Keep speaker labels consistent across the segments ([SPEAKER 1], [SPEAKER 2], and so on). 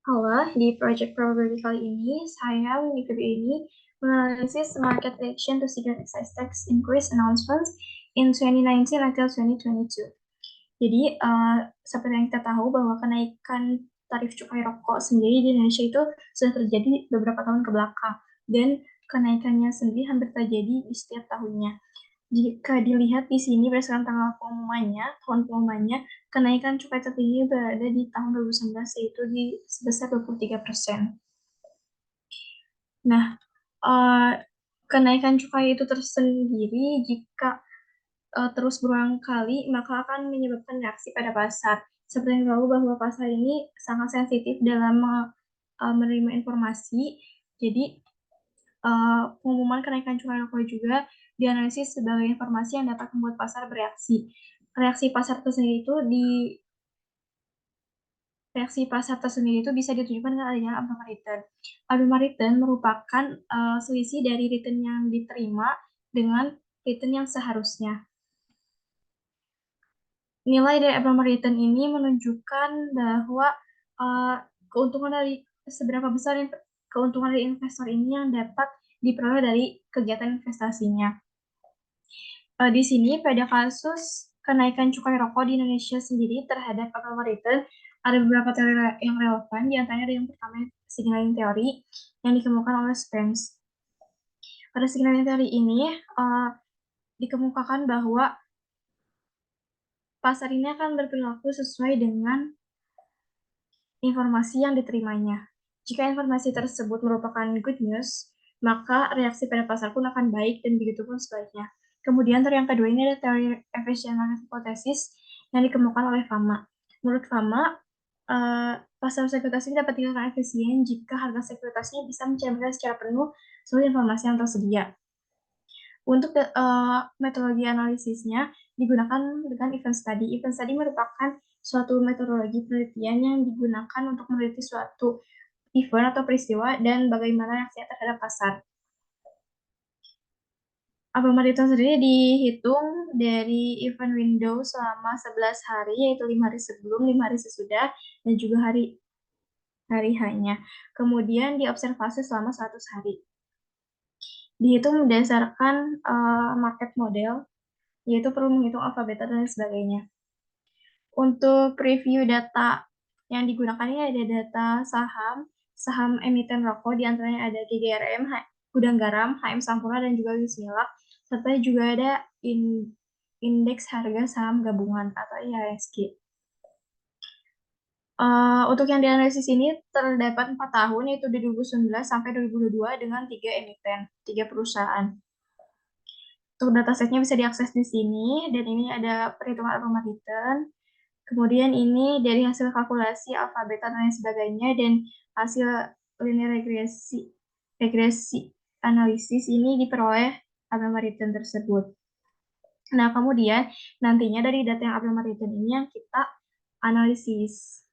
[SPEAKER 1] Halo, di Project Probability kali ini, saya di video ini menganalisis market reaction to cigarette excise tax increase announcements in 2019 until 2022. Jadi, seperti yang kita tahu bahwa kenaikan tarif cukai rokok sendiri di Indonesia itu sudah terjadi beberapa tahun ke belakang, dan kenaikannya sendiri hampir terjadi di setiap tahunnya. Jika dilihat di sini berdasarkan tahun pengumumannya, kenaikan cukai tertinggi berada di tahun 2019, yaitu di sebesar 23%. Nah, eh, kenaikan cukai itu tersendiri jika terus berulang kali, maka akan menyebabkan reaksi pada pasar. Seperti yang tahu bahwa pasar ini sangat sensitif dalam menerima informasi, jadi pengumuman kenaikan cukai rokok juga dianalisis sebagai informasi yang dapat membuat pasar bereaksi. Reaksi pasar tersendiri itu bisa ditunjukkan dengan adanya abnormal return. Abnormal return merupakan selisih dari return yang diterima dengan return yang seharusnya. Nilai dari abnormal return ini menunjukkan bahwa keuntungan dari seberapa besar keuntungan dari investor ini yang dapat diperoleh dari kegiatan investasinya. Di sini pada kasus kenaikan cukai rokok di Indonesia sendiri terhadap abnormal return, ada beberapa teori yang relevan, di antaranya ada yang pertama signaling teori yang dikemukakan oleh Spence. Pada signaling teori ini dikemukakan bahwa pasar ini akan berperilaku sesuai dengan informasi yang diterimanya. Jika informasi tersebut merupakan good news, maka reaksi pada pasar pun akan baik, dan begitu pun sebaliknya. Kemudian teori yang kedua ini ada teori efficient market hypothesis yang dikemukakan oleh Fama. Menurut Fama, pasar sekuritas ini dapat dikatakan efisien jika harga sekuritasnya bisa mencerminkan secara penuh seluruh informasi yang tersedia. Untuk metodologi analisisnya digunakan dengan event study. Event study merupakan suatu metodologi penelitian yang digunakan untuk meneliti suatu event atau peristiwa dan bagaimana reaksinya terhadap pasar. Abnormal return sendiri dihitung dari event window selama 11 hari, yaitu 5 hari sebelum, 5 hari sesudah, dan juga hari H-nya. Kemudian diobservasi selama 100 hari. Dihitung berdasarkan market model, yaitu perlu menghitung alfa, beta, dan lain sebagainya. Untuk preview data yang digunakan ini ada data saham emiten rokok, diantaranya ada GGRM, Gudang Garam, HM Sampurna, dan juga Wismilak, serta juga ada indeks harga saham gabungan atau IHSG. Untuk yang dianalisis ini terdapat 4 tahun, yaitu dari 2019 sampai 2022 dengan 3 emiten, 3 perusahaan. Untuk datasetnya bisa diakses di sini, dan ini ada perhitungan abnormal return. Kemudian ini dari hasil kalkulasi alfa, beta, dan lain sebagainya, dan hasil linear regresi analisis ini diperoleh abnormal return tersebut. Nah, kemudian nantinya dari data yang abnormal return ini yang kita analisis.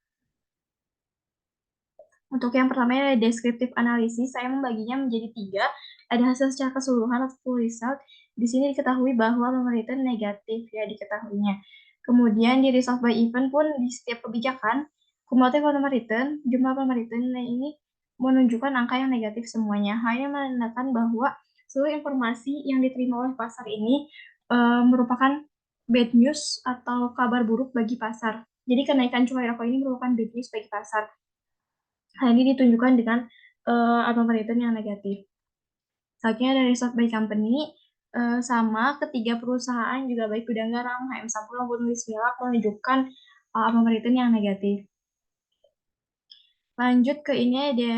[SPEAKER 1] Untuk yang pertama ada descriptive analysis, saya membaginya menjadi 3. Ada hasil secara keseluruhan atau full result. Di sini diketahui bahwa abnormal return negatif, ya diketahuinya. Kemudian di result by event pun di setiap kebijakan, cumulative abnormal return, jumlah abnormal return ini menunjukkan angka yang negatif semuanya. Hanya menandakan bahwa seluruh informasi yang diterima oleh pasar ini merupakan bad news atau kabar buruk bagi pasar. Jadi kenaikan cukai rokok ini merupakan bad news bagi pasar. Hal ini ditunjukkan dengan abnormal return yang negatif. Selanjutnya dari result by company, sama ketiga perusahaan juga baik Gudang Garam, HM Sampurna, maupun Wismilak menunjukkan abnormal return yang negatif. Lanjut ke ini ada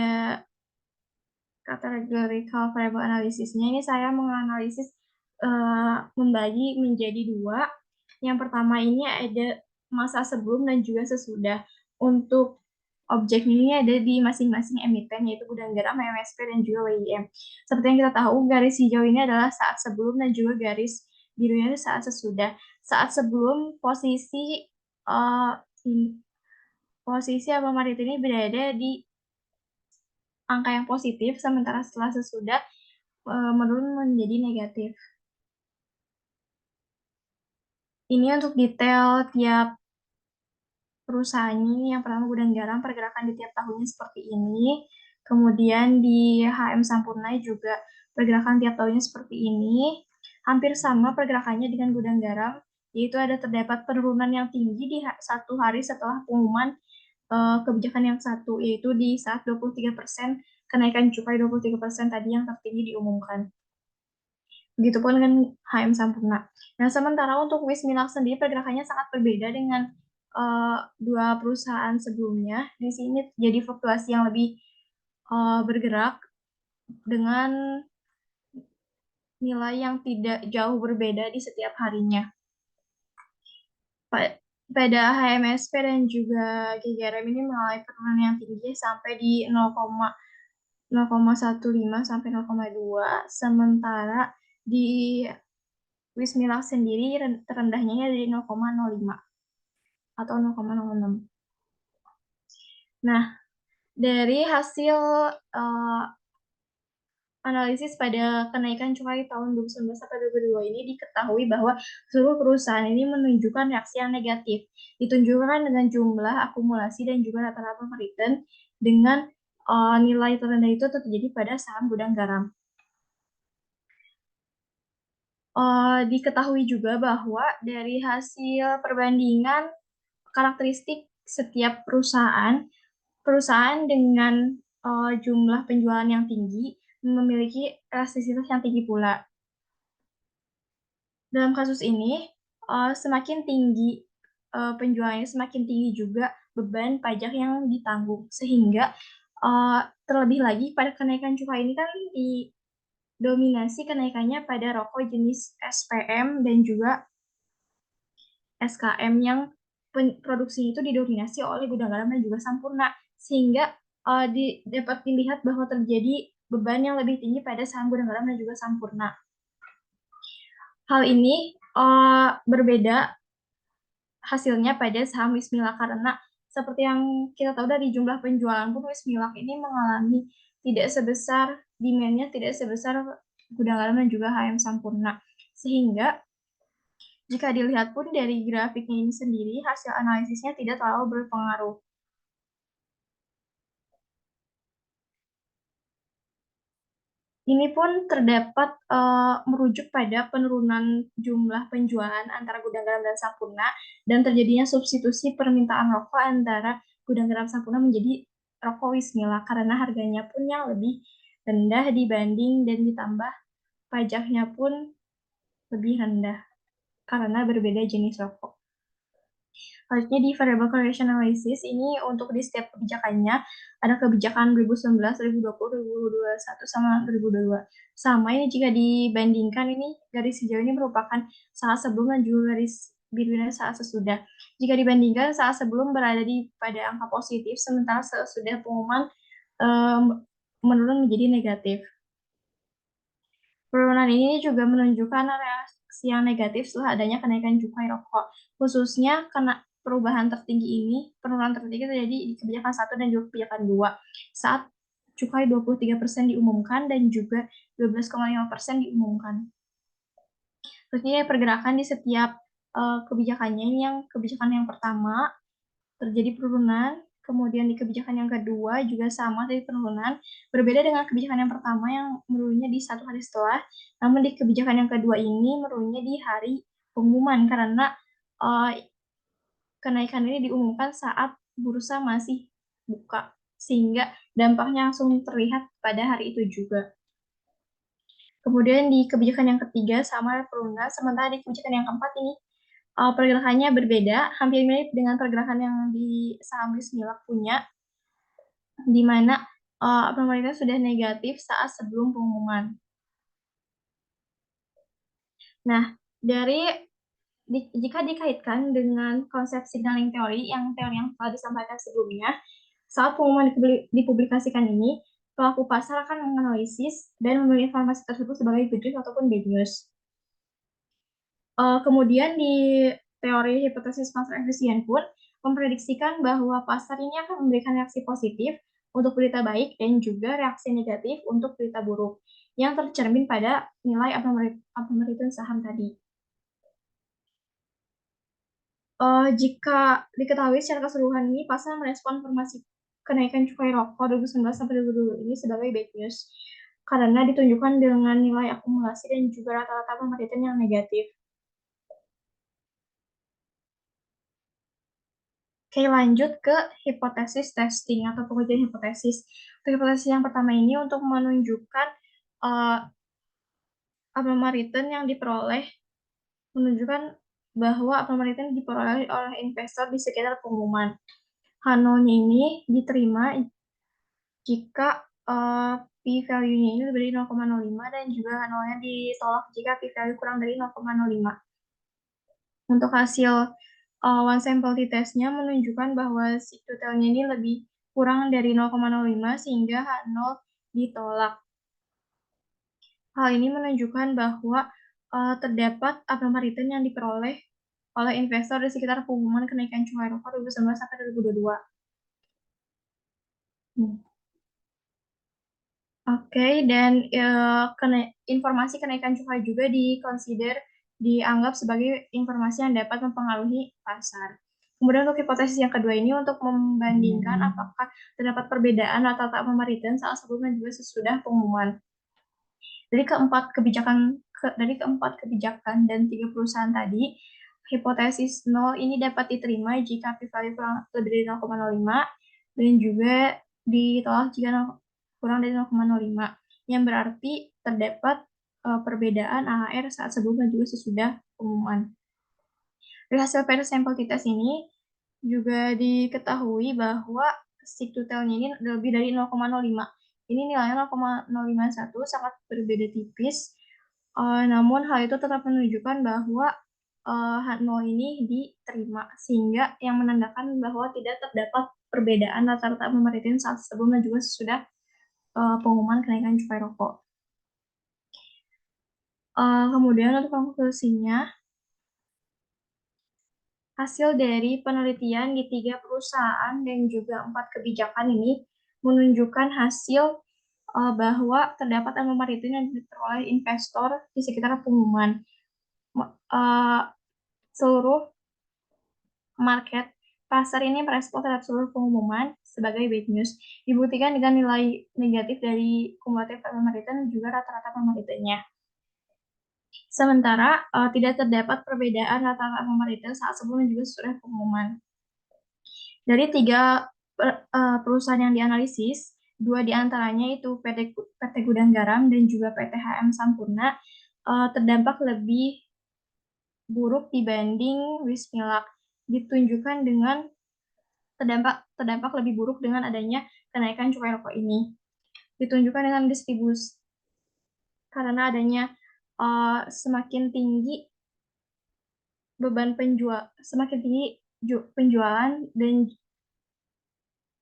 [SPEAKER 1] categorical variable analysisnya. Ini saya menganalisis membagi menjadi 2. Yang pertama ini ada masa sebelum dan juga sesudah. Untuk objek ini ada di masing-masing emiten, yaitu Gudang Garam, MSP, dan juga WIM. Seperti yang kita tahu, garis hijau ini adalah saat sebelum, dan juga garis birunya itu saat sesudah. Saat sebelum posisi abnormal return ini berada di angka yang positif, sementara setelah sesudah menurun menjadi negatif. Ini untuk detail tiap perusahaan ini, yang pertama Gudang Garam, pergerakan di tiap tahunnya seperti ini. Kemudian di HM Sampurna juga pergerakan tiap tahunnya seperti ini. Hampir sama pergerakannya dengan Gudang Garam, yaitu ada terdapat penurunan yang tinggi di satu hari setelah pengumuman kebijakan yang satu, yaitu di saat 23% kenaikan cukai 23% tadi yang tertinggi diumumkan. Begitupun dengan HM Sampurna. Nah, sementara untuk Wismilak sendiri pergerakannya sangat berbeda dengan dua perusahaan sebelumnya. Di sini jadi fluktuasi yang lebih bergerak dengan nilai yang tidak jauh berbeda di setiap harinya. Pada HMSP dan juga GGRM ini mengalami penurunan yang tinggi sampai di 0,15 sampai 0,2, sementara di Wismilak sendiri terendahnya dari 0,05 atau 0,06. Nah, dari hasil analisis pada kenaikan cukai tahun 2019 sampai 2022 ini diketahui bahwa seluruh perusahaan ini menunjukkan reaksi yang negatif, ditunjukkan dengan jumlah akumulasi dan juga rata-rata return dengan nilai terendah itu terjadi pada saham Gudang Garam. Diketahui juga bahwa dari hasil perbandingan karakteristik setiap perusahaan dengan jumlah penjualan yang tinggi memiliki elastisitas yang tinggi pula. Dalam kasus ini, semakin tinggi penjualannya, semakin tinggi juga beban pajak yang ditanggung. Sehingga terlebih lagi pada kenaikan cukai ini kan didominasi kenaikannya pada rokok jenis SPM dan juga SKM yang produksi itu didominasi oleh Gudang Garam dan juga Sampurna, sehingga dapat dilihat bahwa terjadi beban yang lebih tinggi pada saham Gudang Garam dan juga Sampurna. Hal ini berbeda hasilnya pada saham Wismilak karena seperti yang kita tahu dari jumlah penjualan pun Wismilak ini mengalami tidak sebesar demand-nya tidak sebesar Gudang Garam dan juga HM Sampurna, sehingga jika dilihat pun dari grafiknya ini sendiri, hasil analisisnya tidak terlalu berpengaruh. Ini pun terdapat merujuk pada penurunan jumlah penjualan antara Gudang Garam dan Sampurna dan terjadinya substitusi permintaan rokok antara Gudang Garam Sampurna menjadi rokok Wismilak karena harganya pun yang lebih rendah dibanding dan ditambah pajaknya pun lebih rendah karena berbeda jenis rokok. Selanjutnya di variable correlation analysis ini untuk di setiap kebijakannya ada kebijakan 2019, 2020, 2021 sama 2022. Sama ini jika dibandingkan ini garis hijau ini merupakan saat sebelum dan juga garis birunya saat sesudah. Jika dibandingkan saat sebelum berada pada angka positif, sementara sesudah pengumuman menurun menjadi negatif. Penurunan ini juga menunjukkan reaksi yang negatif setelah adanya kenaikan cukai rokok, khususnya karena perubahan tertinggi ini, penurunan tertinggi terjadi di kebijakan 1 dan juga kebijakan 2 saat cukai 23% diumumkan dan juga 12,5% diumumkan. Terusnya pergerakan di setiap kebijakannya, ini yang kebijakan yang pertama terjadi penurunan, kemudian di kebijakan yang kedua juga sama dari penurunan, berbeda dengan kebijakan yang pertama yang menurunnya di satu hari setelah, namun di kebijakan yang kedua ini menurunnya di hari pengumuman karena kenaikan ini diumumkan saat bursa masih buka, sehingga dampaknya langsung terlihat pada hari itu juga. Kemudian di kebijakan yang ketiga sama penurunan, sementara di kebijakan yang keempat ini pergerakannya berbeda, hampir mirip dengan pergerakan yang di saham Wismilak punya, di mana pemerintah sudah negatif saat sebelum pengumuman. Nah, jika dikaitkan dengan konsep signaling teori yang telah disampaikan sebelumnya, saat pengumuman dipublikasikan ini, pelaku pasar akan menganalisis dan memilih informasi tersebut sebagai good news ataupun bad news. Kemudian di teori hipotesis pasar efisien pun memprediksikan bahwa pasar ini akan memberikan reaksi positif untuk berita baik dan juga reaksi negatif untuk berita buruk yang tercermin pada nilai abnormal return saham tadi. Jika diketahui secara keseluruhan ini, pasar merespon informasi kenaikan cukai rokok 2019 sampai 2020 ini sebagai bad news karena ditunjukkan dengan nilai akumulasi dan juga rata-rata pemeriksaan yang negatif. Oke, lanjut ke hipotesis testing atau pengujian hipotesis. Untuk hipotesis yang pertama ini untuk menunjukkan abnormal return yang diperoleh, menunjukkan bahwa abnormal return diperoleh oleh investor di sekitar pengumuman. H0-nya ini diterima jika p-value-nya ini lebih dari 0,05 dan juga H0-nya ditolak jika p-value kurang dari 0,05. Untuk hasil one sample t-test-nya menunjukkan bahwa totalnya ini lebih kurang dari 0,05 sehingga H0 ditolak. Hal ini menunjukkan bahwa terdapat abnormal return yang diperoleh oleh investor di sekitar pengumuman kenaikan cukai rokok 2019 sampai 2022. Oke, dan informasi kenaikan cukai juga dianggap sebagai informasi yang dapat mempengaruhi pasar. Kemudian untuk hipotesis yang kedua ini untuk membandingkan apakah terdapat perbedaan rata-rata return saat sebelum dan juga sesudah pengumuman. Dari keempat kebijakan dan 3 perusahaan tadi, hipotesis 0 ini dapat diterima jika p-value kurang lebih dari 0,05 dan juga ditolak jika kurang dari 0,05, yang berarti terdapat perbedaan AHR saat sebelum dan juga sesudah pengumuman. Dari hasil sampel t-test ini juga diketahui bahwa stick to tail-nya ini lebih dari 0,05. Ini nilainya 0,051, sangat berbeda tipis. Namun hal itu tetap menunjukkan bahwa H0 ini diterima, sehingga yang menandakan bahwa tidak terdapat perbedaan rata-rata pemeriksaan saat sebelum dan juga sesudah pengumuman kenaikan cukai rokok. Kemudian untuk konklusinya, hasil dari penelitian di 3 perusahaan dan juga 4 kebijakan ini menunjukkan hasil bahwa terdapat abnormal return yang diperoleh investor di sekitar pengumuman. Seluruh market pasar ini merespon terhadap seluruh pengumuman sebagai bad news. Dibuktikan dengan nilai negatif dari kumulatif abnormal return dan juga rata-rata abnormal return-nya. Sementara tidak terdapat perbedaan rata-rata abnormal return saat sebelum dan juga sesudah pengumuman. Dari 3 perusahaan yang dianalisis, 2 diantaranya itu PT Gudang Garam dan juga PT HM Sampurna terdampak lebih buruk dibanding Wismilak, ditunjukkan dengan terdampak lebih buruk dengan adanya kenaikan cukai rokok ini. Ditunjukkan dengan distribusi karena adanya semakin tinggi penjualan dan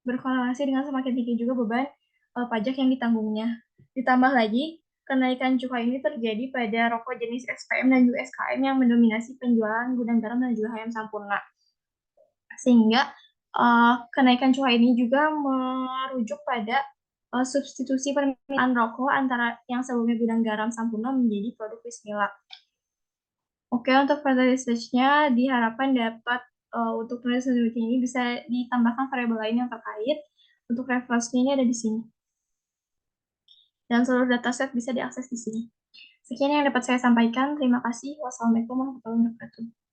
[SPEAKER 1] berkorelasi dengan semakin tinggi juga beban pajak yang ditanggungnya. Ditambah lagi, kenaikan cukai ini terjadi pada rokok jenis SPM dan juga SKM yang mendominasi penjualan Gudang Garam dan juga HM Sampurna. Sehingga kenaikan cukai ini juga merujuk pada substitusi permintaan rokok antara yang sebelumnya Gudang Garam Sampurna menjadi produk Bismillah. Oke, untuk further research-nya diharapkan dapat untuk penelitian ini bisa ditambahkan variabel lain yang terkait. Untuk referensinya ini ada di sini. Dan seluruh dataset bisa diakses di sini. Sekian yang dapat saya sampaikan. Terima kasih. Wassalamualaikum warahmatullahi wabarakatuh.